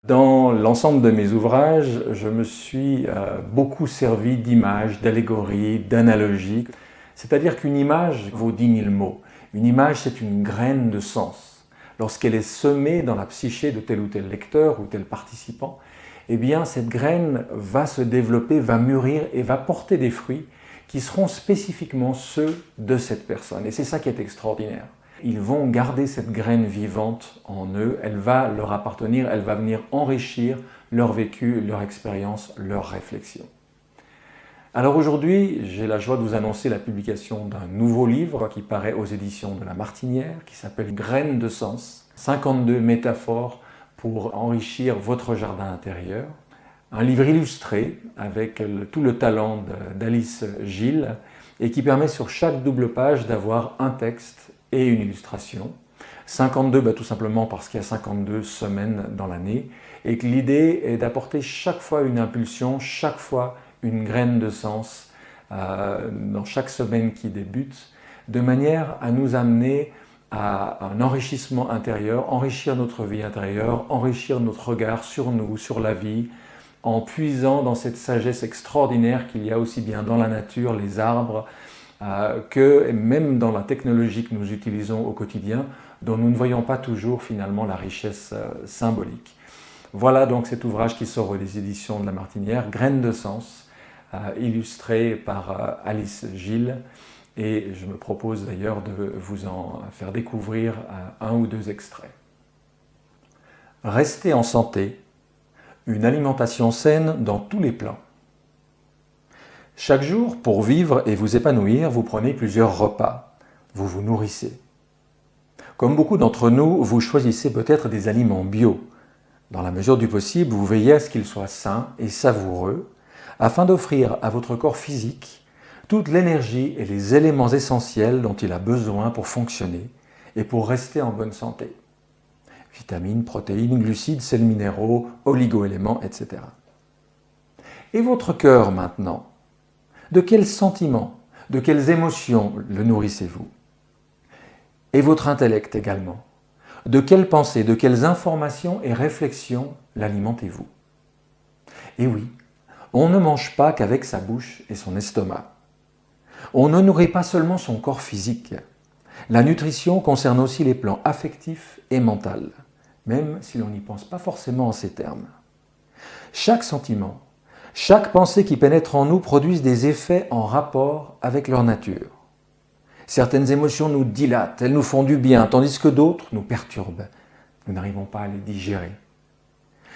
Dans l'ensemble de mes ouvrages, je me suis beaucoup servi d'images, d'allégories, d'analogies. C'est-à-dire qu'une image vaut 10 000 mots. Une image, c'est une graine de sens. Lorsqu'elle est semée dans la psyché de tel ou tel lecteur ou tel participant, eh bien, cette graine va se développer, va mûrir et va porter des fruits qui seront spécifiquement ceux de cette personne. Et c'est ça qui est extraordinaire. Ils vont garder cette graine vivante en eux, elle va leur appartenir, elle va venir enrichir leur vécu, leur expérience, leur réflexion. Alors aujourd'hui, j'ai la joie de vous annoncer la publication d'un nouveau livre qui paraît aux éditions de La Martinière, qui s'appelle Graines de sens, 52 métaphores pour enrichir votre jardin intérieur. Un livre illustré avec tout le talent d'Alice Gilles et qui permet sur chaque double page d'avoir un texte et une illustration. 52, tout simplement parce qu'il y a 52 semaines dans l'année et que l'idée est d'apporter chaque fois une impulsion, chaque fois une graine de sens dans chaque semaine qui débute, de manière à nous amener à un enrichissement intérieur, enrichir notre vie intérieure, enrichir notre regard sur nous, sur la vie, en puisant dans cette sagesse extraordinaire qu'il y a aussi bien dans la nature, les arbres, que même dans la technologie que nous utilisons au quotidien, dont nous ne voyons pas toujours finalement la richesse symbolique. Voilà donc cet ouvrage qui sort des éditions de La Martinière, Graines de sens, illustré par Alice Gilles, et je me propose d'ailleurs de vous en faire découvrir un ou deux extraits. Restez en santé, une alimentation saine dans tous les plans. Chaque jour, pour vivre et vous épanouir, vous prenez plusieurs repas. Vous vous nourrissez. Comme beaucoup d'entre nous, vous choisissez peut-être des aliments bio. Dans la mesure du possible, vous veillez à ce qu'ils soient sains et savoureux, afin d'offrir à votre corps physique toute l'énergie et les éléments essentiels dont il a besoin pour fonctionner et pour rester en bonne santé. Vitamines, protéines, glucides, sels minéraux, oligo-éléments, etc. Et votre cœur maintenant ? De quels sentiments, de quelles émotions le nourrissez-vous? Et votre intellect également. De quelles pensées, de quelles informations et réflexions l'alimentez-vous? Et oui, on ne mange pas qu'avec sa bouche et son estomac. On ne nourrit pas seulement son corps physique. La nutrition concerne aussi les plans affectifs et mentaux, même si l'on n'y pense pas forcément en ces termes. Chaque sentiment, chaque pensée qui pénètre en nous produisent des effets en rapport avec leur nature. Certaines émotions nous dilatent, elles nous font du bien, tandis que d'autres nous perturbent. Nous n'arrivons pas à les digérer.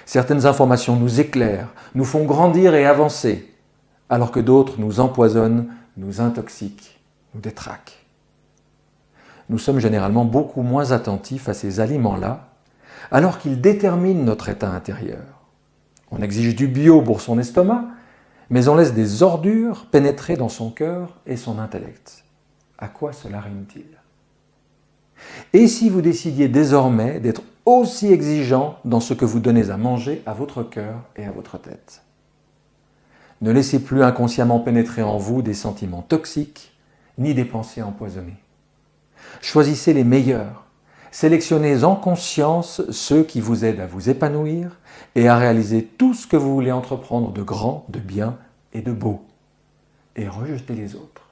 Certaines informations nous éclairent, nous font grandir et avancer, alors que d'autres nous empoisonnent, nous intoxiquent, nous détraquent. Nous sommes généralement beaucoup moins attentifs à ces aliments-là, alors qu'ils déterminent notre état intérieur. On exige du bio pour son estomac, mais on laisse des ordures pénétrer dans son cœur et son intellect. À quoi cela rime-t-il? Et si vous décidiez désormais d'être aussi exigeant dans ce que vous donnez à manger à votre cœur et à votre tête? Ne laissez plus inconsciemment pénétrer en vous des sentiments toxiques, ni des pensées empoisonnées. Choisissez les meilleurs. Sélectionnez en conscience ceux qui vous aident à vous épanouir et à réaliser tout ce que vous voulez entreprendre de grand, de bien et de beau. Et rejetez les autres.